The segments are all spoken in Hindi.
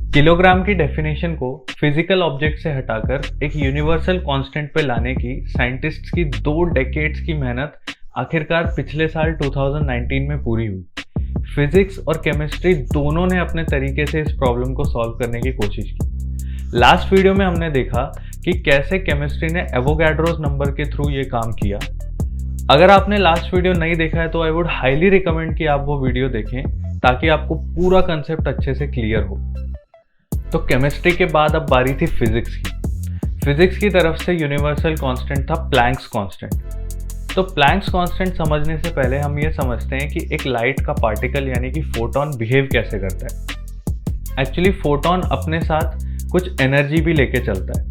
किलोग्राम की डेफिनेशन को फिजिकल ऑब्जेक्ट से हटाकर एक यूनिवर्सल कांस्टेंट पे लाने की साइंटिस्ट्स की 2 डेकेड्स की मेहनत आखिरकार पिछले साल 2019 में पूरी हुई। फिजिक्स और केमिस्ट्री दोनों ने अपने तरीके से इस प्रॉब्लम को सॉल्व करने की कोशिश की। लास्ट वीडियो में हमने देखा कि कैसे केमिस्ट्री ने एवोगैड्रोस नंबर के थ्रू ये काम किया। अगर आपने लास्ट वीडियो नहीं देखा है तो आई वुड हाईली रिकमेंड कि आप वो वीडियो देखें ताकि आपको पूरा कंसेप्ट अच्छे से क्लियर हो। तो केमिस्ट्री के बाद अब बारी थी फिजिक्स की। फिजिक्स की तरफ से यूनिवर्सल कांस्टेंट था प्लैंक्स कांस्टेंट। तो प्लैंक्स कांस्टेंट समझने से पहले हम ये समझते हैं कि एक लाइट का पार्टिकल यानी कि फोटॉन बिहेव कैसे करता है। एक्चुअली फोटॉन अपने साथ कुछ एनर्जी भी लेके चलता है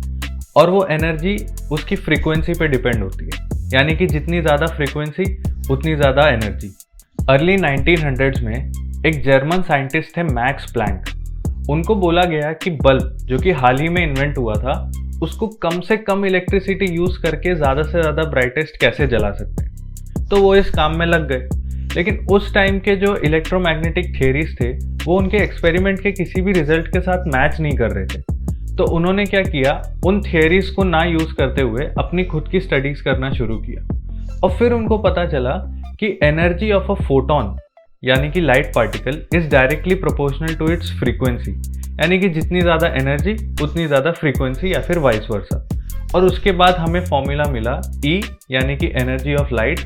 और वो एनर्जी उसकी फ्रीक्वेंसी पे डिपेंड होती है, यानी कि जितनी ज़्यादा फ्रीक्वेंसी उतनी ज़्यादा एनर्जी। अर्ली 1900s में एक जर्मन साइंटिस्ट थे मैक्स प्लैंक। उनको बोला गया कि बल्ब जो कि हाल ही में इन्वेंट हुआ था उसको कम से कम इलेक्ट्रिसिटी यूज़ करके ज़्यादा से ज़्यादा ब्राइटेस्ट कैसे जला सकते हैं। तो वो इस काम में लग गए, लेकिन उस टाइम के जो इलेक्ट्रोमैग्नेटिक थियरीज थे वो उनके एक्सपेरिमेंट के किसी भी रिजल्ट के साथ मैच नहीं कर रहे थे। तो उन्होंने क्या किया, उन थियरीज को ना यूज़ करते हुए अपनी खुद की स्टडीज़ करना शुरू किया। और फिर उनको पता चला कि एनर्जी ऑफ अ फोटॉन यानी कि light particle is directly proportional to its frequency, यानी कि जितनी ज़्यादा एनर्जी उतनी ज़्यादा फ्रीक्वेंसी या फिर वाइस वर्सा। और उसके बाद हमें फॉर्मूला मिला E यानी कि energy of light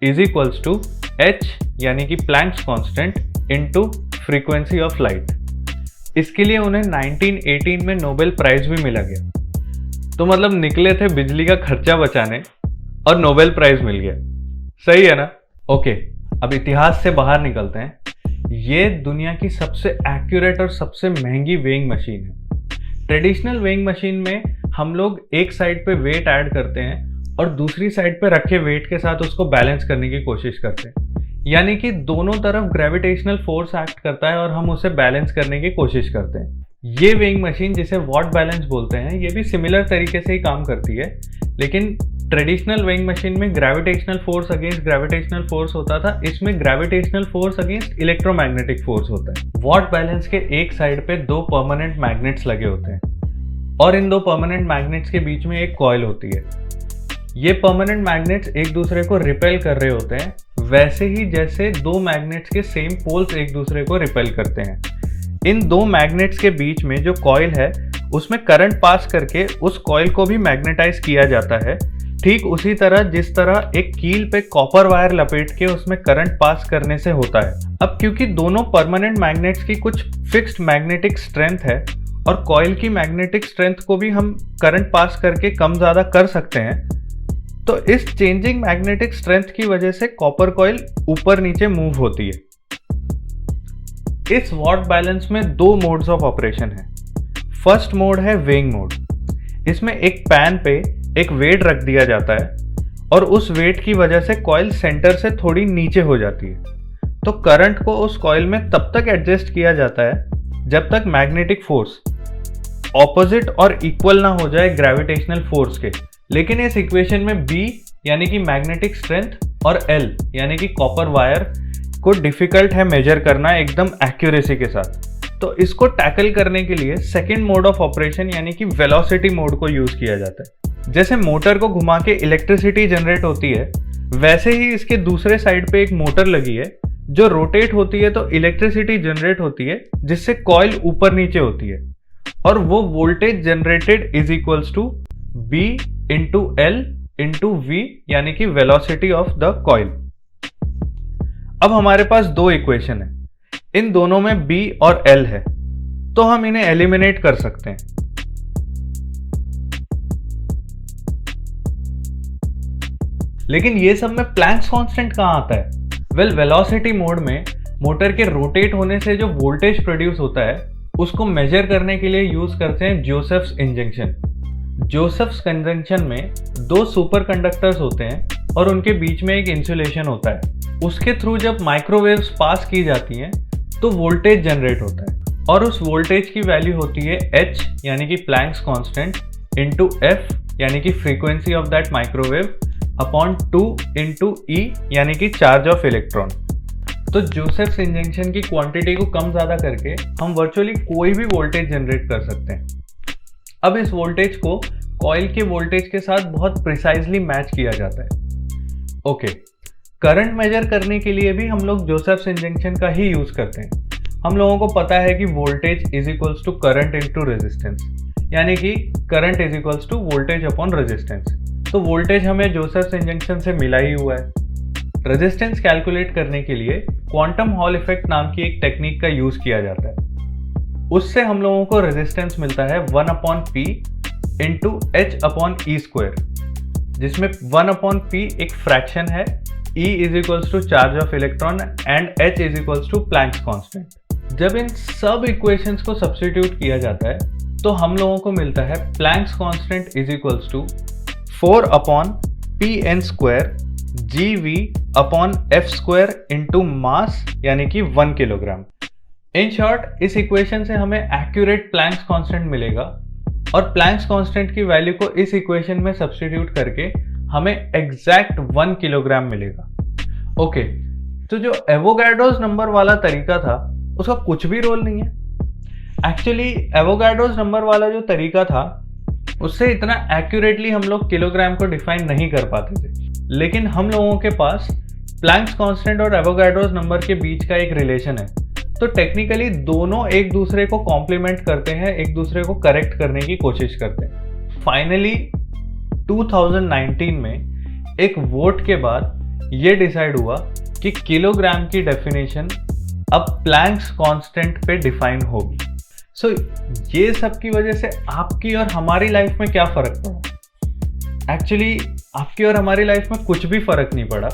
is equals to H यानी कि Planck's constant into frequency of light. इसके लिए उन्हें 1918 में नोबेल प्राइज भी मिला गया। तो मतलब निकले थे बिजली का खर्चा बचाने और नोबेल प्राइज मिल गया। सही है ना? ओके, अब इतिहास से बाहर निकलते हैं। ये दुनिया की सबसे एक्यूरेट और सबसे महंगी वेइंग मशीन है। ट्रेडिशनल वेइंग मशीन में हम लोग एक साइड पे वेट ऐड करते हैं और दूसरी साइड पे रखे वेट के साथ उसको बैलेंस करने की कोशिश करते हैं, यानी कि दोनों तरफ ग्रेविटेशनल फोर्स एक्ट करता है और हम उसे बैलेंस करने की कोशिश करते हैं। ये वेइंग मशीन जिसे वॉट बैलेंस बोलते हैं ये भी सिमिलर तरीके से ही काम करती है, लेकिन ट्रेडिशनल वेइंग मशीन में gravitational force against gravitational force होता था, इसमें gravitational force against electromagnetic force होता है। वॉट बैलेंस के एक साइड पे 2 परमानेंट मैग्नेट्स लगे होते हैं और इन 2 परमानेंट मैग्नेट्स के बीच में एक कॉइल होती है। ये परमानेंट मैग्नेट्स एक दूसरे को रिपेल कर रहे होते हैं, वैसे ही जैसे 2 मैग्नेट्स के सेम पोल्स एक दूसरे को रिपेल करते हैं। इन 2 मैग्नेट्स के बीच में जो कॉइल है उसमें करंट पास करके उस कॉइल को भी मैग्नेटाइज किया जाता है, ठीक उसी तरह जिस तरह एक कील पे कॉपर वायर लपेट के उसमें करंट पास करने से होता है। अब क्योंकि दोनों परमानेंट मैग्नेट्स की कुछ फिक्स्ड मैग्नेटिक स्ट्रेंथ है और कॉइल की मैग्नेटिक स्ट्रेंथ को भी हम करंट पास करके कम ज़्यादा कर सकते हैं, तो इस चेंजिंग मैग्नेटिक स्ट्रेंथ की वजह से कॉपर कॉइल ऊपर नीचे मूव होती है। इस वॉट बैलेंस में 2 मोड्स ऑफ ऑपरेशन है। फर्स्ट मोड है वेइंग मोड। इसमें एक पैन पे एक वेट रख दिया जाता है और उस वेट की वजह से कॉइल सेंटर से थोड़ी नीचे हो जाती है। तो करंट को उस कॉइल में तब तक एडजस्ट किया जाता है जब तक मैग्नेटिक फोर्स ऑपोजिट और इक्वल ना हो जाए ग्रेविटेशनल फोर्स के। लेकिन इस इक्वेशन में B यानी कि मैग्नेटिक स्ट्रेंथ और L यानी कि कॉपर वायर को डिफिकल्ट है मेजर करना एकदम एक्यूरेसी के साथ। तो इसको टैकल करने के लिए सेकेंड मोड ऑफ ऑपरेशन यानी कि वेलोसिटी मोड को यूज किया जाता है। जैसे मोटर को घुमा के इलेक्ट्रिसिटी जनरेट होती है, वैसे ही इसके दूसरे साइड पे एक मोटर लगी है जो रोटेट होती है तो इलेक्ट्रिसिटी जनरेट होती है, जिससे कॉइल ऊपर नीचे होती है और वो voltage generated is equals to B into L into V यानी कि वेलोसिटी ऑफ द कॉइल। अब हमारे पास 2 इक्वेशन है, इन दोनों में B और L है, तो हम इन्हें एलिमिनेट कर सकते हैं। लेकिन ये सब में प्लैंक्स कांस्टेंट कहाँ आता है? वेल, वेलोसिटी मोड में मोटर के रोटेट होने से जो वोल्टेज प्रोड्यूस होता है उसको मेजर करने के लिए यूज करते हैं जोसेफ्स इंजंक्शन। जोसेफ्स कंजंक्शन में 2 सुपर कंडक्टर्स होते हैं और उनके बीच में एक इंसुलेशन होता है। उसके थ्रू जब माइक्रोवेव्स पास की जाती हैं तो वोल्टेज जनरेट होता है और उस वोल्टेज की वैल्यू होती है H यानी कि प्लैंक्स कांस्टेंट इंटू F यानी कि frequency of that microwave upon 2 into E यानी कि चार्ज ऑफ इलेक्ट्रॉन। तो जोसेफ्स इंजंक्शन की क्वांटिटी को कम ज़्यादा करके हम वर्चुअली कोई भी वोल्टेज जनरेट कर सकते हैं। अब इस वोल्टेज को कॉइल के वोल्टेज के साथ बहुत प्रिसाइजली मैच किया जाता है। ओके, करंट मेजर करने के लिए भी हम लोग जोसेफ्स इंजंक्शन का ही यूज करते हैं। हम लोगों को पता है कि voltage is equals to current into resistance, यानी कि current is equals to voltage upon resistance. तो वोल्टेज हमें जोसेफ्स इंजंक्शन से मिला ही हुआ है। रेजिस्टेंस कैलकुलेट करने के लिए क्वांटम हॉल इफेक्ट नाम की एक टेक्निक का यूज किया जाता है। उससे हम लोगों को रेजिस्टेंस मिलता है 1/p into h upon E square, जिसमें 1/p एक फ्रैक्शन है, E is equals to charge of electron and h is equals to Planck's constant. जब इन सब इक्वेशंस को सब्स्टिट्यूट किया जाता है तो हम लोगों को मिलता है Planck's constant is equals to 4/pn square GV upon F square into mass, यानी कि 1 किलोग्राम। इन शॉर्ट, इस इक्वेशन से हमें एक्यूरेट प्लैंक्स कांस्टेंट मिलेगा और प्लैंक्स कांस्टेंट की वैल्यू को इस इक्वेशन में सब्स्टिट्यूट करके हमें एग्जैक्ट 1 किलोग्राम मिलेगा। ओके, तो जो एवोगाड्रोस नंबर वाला तरीका था उसका कुछ भी रोल नहीं है। एक्चुअली एवोगाड्रोस नंबर वाला जो तरीका था उससे इतना एक्यूरेटली हम लोग किलोग्राम को डिफाइन नहीं कर पाते थे, लेकिन हम लोगों के पास प्लैंक्स कांस्टेंट और एवोगाड्रोस नंबर के बीच का एक रिलेशन है। तो टेक्निकली दोनों एक दूसरे को कॉम्प्लीमेंट करते हैं, एक दूसरे को करेक्ट करने की कोशिश करते हैं। फाइनली 2019 में एक वोट के बाद ये डिसाइड हुआ कि किलोग्राम की डेफिनेशन अब प्लैंक्स कांस्टेंट पे डिफाइन होगी। सो ये सब की वजह से आपकी और हमारी लाइफ में क्या फर्क पड़ा? एक्चुअली आपकी और हमारी लाइफ में कुछ भी फर्क नहीं पड़ा,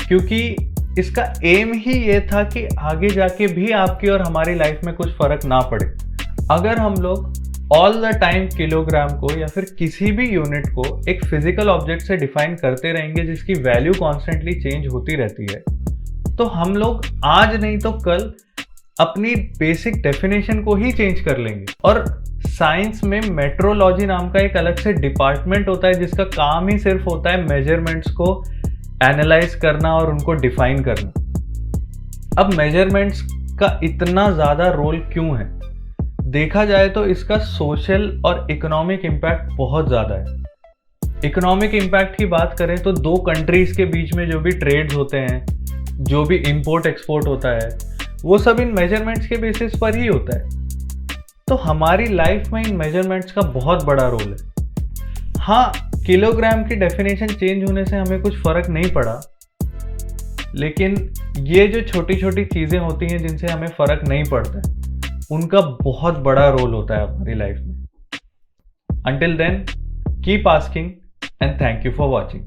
क्योंकि इसका एम ही ये था कि आगे जाके भी आपकी और हमारी लाइफ में कुछ फर्क ना पड़े। अगर हम लोग ऑल द टाइम किलोग्राम को या फिर किसी भी यूनिट को एक फिजिकल ऑब्जेक्ट से डिफाइन करते रहेंगे जिसकी वैल्यू कॉन्स्टेंटली चेंज होती रहती है, तो हम लोग आज नहीं तो कल अपनी बेसिक डेफिनेशन को ही चेंज कर लेंगे। और साइंस में मेट्रोलॉजी नाम का एक अलग से डिपार्टमेंट होता है जिसका काम ही सिर्फ होता है मेजरमेंट्स को एनालाइज करना और उनको डिफाइन करना। अब मेजरमेंट्स का इतना ज़्यादा रोल क्यों है? देखा जाए तो इसका सोशल और इकोनॉमिक इम्पैक्ट बहुत ज़्यादा है। इकोनॉमिक इम्पैक्ट की बात करें तो दो कंट्रीज़ के बीच में जो भी ट्रेड्स होते हैं, जो भी इंपोर्ट एक्सपोर्ट होता है, वो सब इन मेजरमेंट्स के बेसिस पर ही होता है। तो हमारी लाइफ में इन मेजरमेंट्स का बहुत बड़ा रोल है। हाँ, किलोग्राम की डेफिनेशन चेंज होने से हमें कुछ फर्क नहीं पड़ा, लेकिन ये जो छोटी छोटी चीज़ें होती हैं जिनसे हमें फर्क नहीं पड़ता, उनका बहुत बड़ा रोल होता है हमारी लाइफ में। Until then, keep asking and thank you for watching.